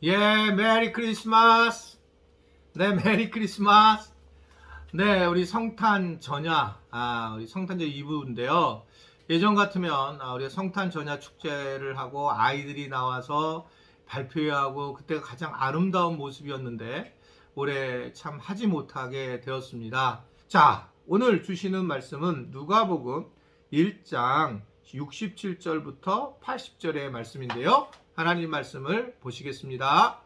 예, 메리 크리스마스. 네, 메리 크리스마스. 네, 우리 성탄 전야, 우리 성탄절 2부인데요. 예전 같으면 우리가 성탄 전야 축제를 하고 아이들이 나와서 발표하고 그때가 가장 아름다운 모습이었는데 올해 참 하지 못하게 되었습니다. 자, 오늘 주시는 말씀은 누가복음 1장 67절부터 80절의 말씀인데요. 하나님 말씀을 보시겠습니다.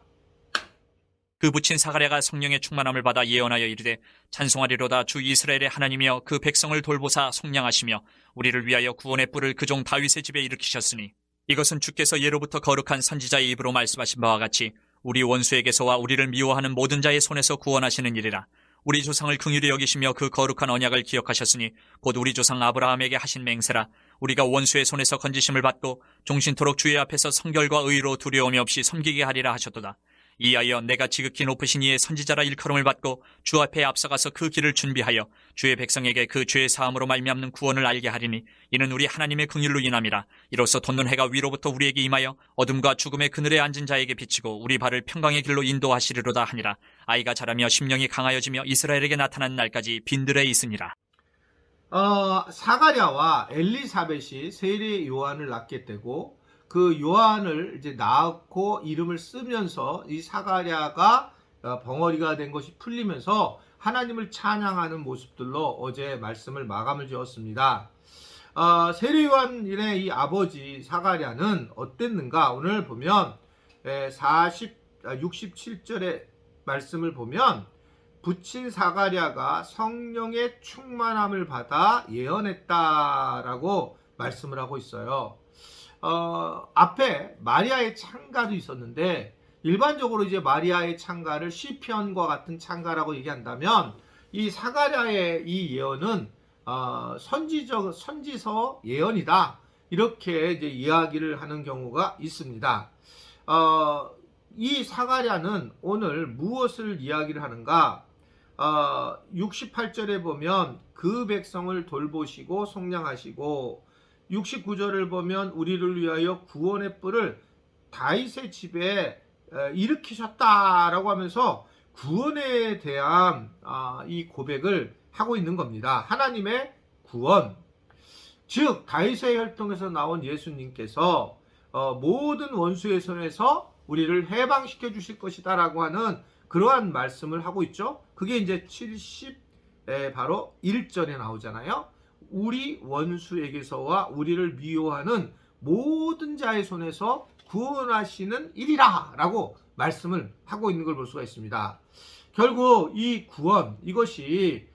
그 붙인 사가랴가 성령의 충만함을 받아 예언하여 이르되 찬송하리로다 주 이스라엘의 하나님이여 그 백성을 돌보사 속량하시며 우리를 위하여 구원의 뿔을 그 종 다윗의 집에 일으키셨으니 이것은 주께서 예로부터 거룩한 선지자의 입으로 말씀하신 바와 같이 우리 원수에게서와 우리를 미워하는 모든 자의 손에서 구원하시는 일이라. 우리 조상을 긍휼히 여기시며 그 거룩한 언약을 기억하셨으니 곧 우리 조상 아브라함에게 하신 맹세라. 우리가 원수의 손에서 건지심을 받고 종신토록 주의 앞에서 성결과 의로 두려움이 없이 섬기게 하리라 하셨도다. 이하여 내가 지극히 높으신 이의 선지자라 일컬음을 받고 주 앞에 앞서가서 그 길을 준비하여 주의 백성에게 그 죄의 사함으로 말미암는 구원을 알게 하리니 이는 우리 하나님의 긍휼로 인함이라. 이로써 돋는 해가 위로부터 우리에게 임하여 어둠과 죽음의 그늘에 앉은 자에게 비치고 우리 발을 평강의 길로 인도하시리로다 하니라. 아이가 자라며 심령이 강하여지며 이스라엘에게 나타난 날까지 빈들에 있으니라. 사가랴와 엘리사벳이 세례 요한을 낳게 되고 그 요한을 이제 낳고 이름을 쓰면서 이 사가랴가 벙어리가 된 것이 풀리면서 하나님을 찬양하는 모습들로 어제 말씀을 마감을 지었습니다. 세례 요한의 이 아버지 사가랴는 어땠는가? 오늘 보면 67절의 말씀을 보면 붙인 사가랴가 성령의 충만함을 받아 예언했다라고 말씀을 하고 있어요. 앞에 마리아의 창가도 있었는데 일반적으로 이제 마리아의 창가를 시편과 같은 창가라고 얘기한다면 이 사가랴의 이 예언은 선지서 예언이다, 이렇게 이제 이야기를 하는 경우가 있습니다. 이 사가랴는 오늘 무엇을 이야기를 하는가? 68절에 보면 그 백성을 돌보시고 속량하시고, 69절을 보면 우리를 위하여 구원의 뿔을 다윗의 집에 일으키셨다라고 하면서 구원에 대한 이 고백을 하고 있는 겁니다. 하나님의 구원, 즉 다윗의 혈통에서 나온 예수님께서 모든 원수의 손에서 우리를 해방시켜 주실 것이다 라고 하는 그러한 말씀을 하고 있죠. 그게 이제 70 바로 1절에 나오잖아요. 우리 원수에게서와 우리를 미워하는 모든 자의 손에서 구원하시는 일이라 라고 말씀을 하고 있는 걸 볼 수가 있습니다. 결국 이 구원, 이것이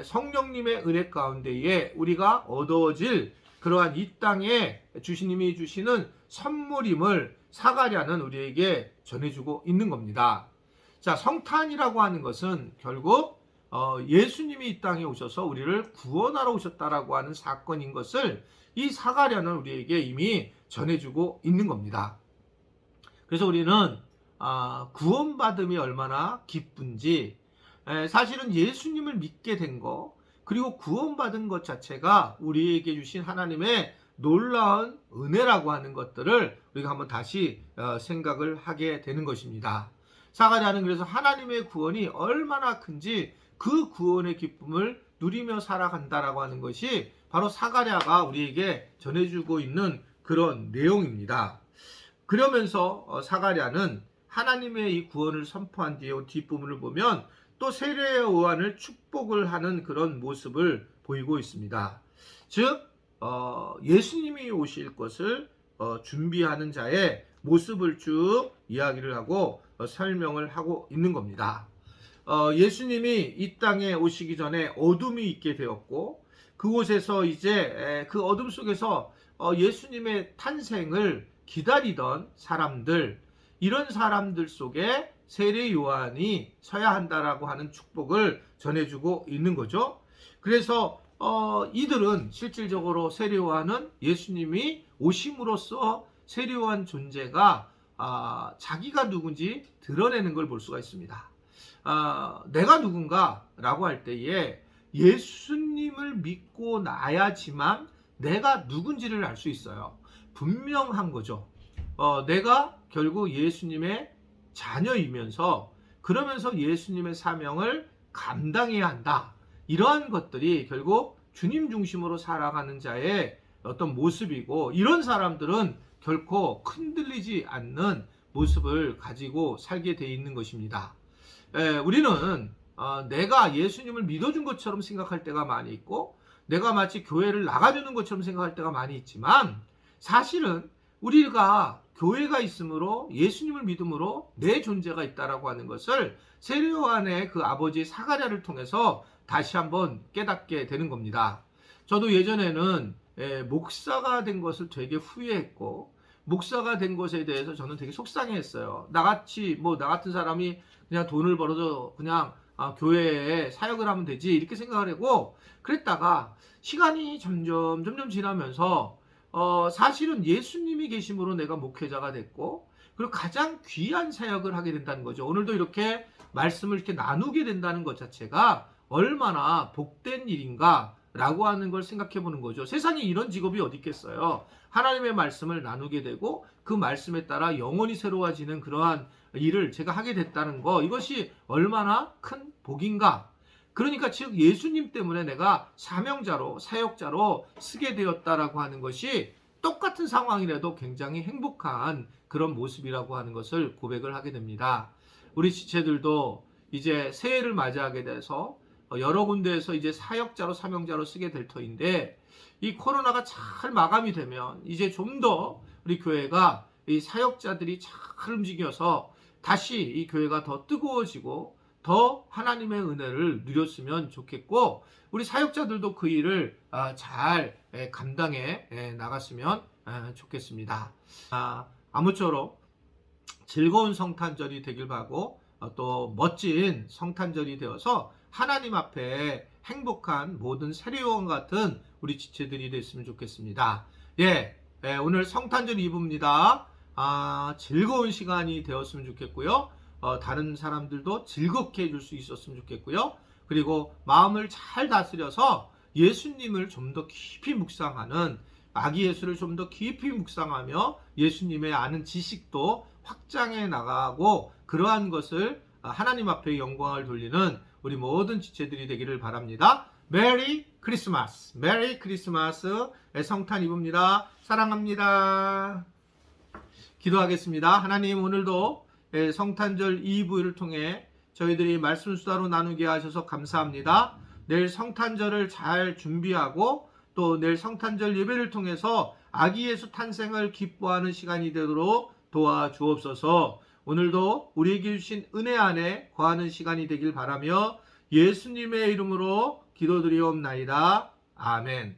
성령님의 은혜 가운데에 우리가 얻어질 그러한 이 땅에 주님이 주시는 선물임을 사가랴는 우리에게 전해주고 있는 겁니다. 자, 성탄이라고 하는 것은 결국 예수님이 이 땅에 오셔서 우리를 구원하러 오셨다라고 하는 사건인 것을 이 사가랴는 우리에게 이미 전해주고 있는 겁니다. 그래서 우리는 구원받음이 얼마나 기쁜지, 사실은 예수님을 믿게 된 거, 그리고 구원받은 것 자체가 우리에게 주신 하나님의 놀라운 은혜라고 하는 것들을 우리가 한번 다시 생각을 하게 되는 것입니다. 사가랴는 그래서 하나님의 구원이 얼마나 큰지 그 구원의 기쁨을 누리며 살아간다라고 하는 것이 바로 사가랴가 우리에게 전해주고 있는 그런 내용입니다. 그러면서 사가랴는 하나님의 이 구원을 선포한 뒤에 뒷부분을 보면 또 세례 요한을 축복을 하는 그런 모습을 보이고 있습니다. 즉 예수님이 오실 것을 준비하는 자의 모습을 쭉 이야기를 하고 설명을 하고 있는 겁니다. 예수님이 이 땅에 오시기 전에 어둠이 있게 되었고 그곳에서 이제 그 어둠 속에서 예수님의 탄생을 기다리던 사람들, 이런 사람들 속에 세례 요한이 서야 한다라고 하는 축복을 전해주고 있는 거죠. 그래서 이들은 실질적으로 세례 요한은 예수님이 오심으로써 세례 요한 존재가 자기가 누군지 드러내는 걸 볼 수가 있습니다. 내가 누군가라고 할 때에 예수님을 믿고 나야지만 내가 누군지를 알 수 있어요. 분명한 거죠. 내가 결국 예수님의 자녀이면서 그러면서 예수님의 사명을 감당해야 한다. 이러한 것들이 결국 주님 중심으로 살아가는 자의 어떤 모습이고, 이런 사람들은 결코 흔들리지 않는 모습을 가지고 살게 돼 있는 것입니다. 우리는 내가 예수님을 믿어준 것처럼 생각할 때가 많이 있고, 내가 마치 교회를 나가주는 것처럼 생각할 때가 많이 있지만, 사실은 우리가 교회가 있으므로 예수님을 믿음으로 내 존재가 있다라고 하는 것을 세례 요한의 그 아버지 사가랴를 통해서 다시 한번 깨닫게 되는 겁니다. 저도 예전에는 목사가 된 것을 되게 후회했고, 목사가 된 것에 대해서 저는 되게 속상해했어요. 나 같은 사람이 그냥 돈을 벌어서 그냥 교회에 사역을 하면 되지, 이렇게 생각을 하고 그랬다가 시간이 점점 지나면서 사실은 예수님이 계심으로 내가 목회자가 됐고, 그리고 가장 귀한 사역을 하게 된다는 거죠. 오늘도 이렇게 말씀을 이렇게 나누게 된다는 것 자체가 얼마나 복된 일인가 라고 하는 걸 생각해 보는 거죠. 세상에 이런 직업이 어디 있겠어요. 하나님의 말씀을 나누게 되고 그 말씀에 따라 영혼이 새로워지는 그러한 일을 제가 하게 됐다는 거, 이것이 얼마나 큰 복인가. 그러니까 즉 예수님 때문에 내가 사명자로, 사역자로 쓰게 되었다라고 하는 것이 똑같은 상황이라도 굉장히 행복한 그런 모습이라고 하는 것을 고백을 하게 됩니다. 우리 지체들도 이제 새해를 맞이하게 돼서 여러 군데에서 이제 사역자로, 사명자로 쓰게 될 터인데, 이 코로나가 잘 마감이 되면 이제 좀 더 우리 교회가 이 사역자들이 잘 움직여서 다시 이 교회가 더 뜨거워지고 더 하나님의 은혜를 누렸으면 좋겠고, 우리 사역자들도 그 일을 잘 감당해 나갔으면 좋겠습니다. 아무쪼록 즐거운 성탄절이 되길 바라고, 또 멋진 성탄절이 되어서 하나님 앞에 행복한 모든 세례요한 같은 우리 지체들이 됐으면 좋겠습니다. 오늘 성탄절 이브입니다. 즐거운 시간이 되었으면 좋겠고요. 다른 사람들도 즐겁게 해줄 수 있었으면 좋겠고요. 그리고 마음을 잘 다스려서 예수님을 좀 더 깊이 묵상하는, 아기 예수를 좀 더 깊이 묵상하며 예수님의 아는 지식도 확장해 나가고, 그러한 것을 하나님 앞에 영광을 돌리는 우리 모든 지체들이 되기를 바랍니다. 메리 크리스마스, 메리 크리스마스. 성탄 이브입니다. 사랑합니다. 기도하겠습니다. 하나님, 오늘도 성탄절 이브를 통해 저희들이 말씀 수다로 나누게 하셔서 감사합니다. 내일 성탄절을 잘 준비하고 또 내일 성탄절 예배를 통해서 아기 예수 탄생을 기뻐하는 시간이 되도록 도와주옵소서. 오늘도 우리에게 주신 은혜 안에 거하는 시간이 되길 바라며 예수님의 이름으로 기도드리옵나이다. 아멘.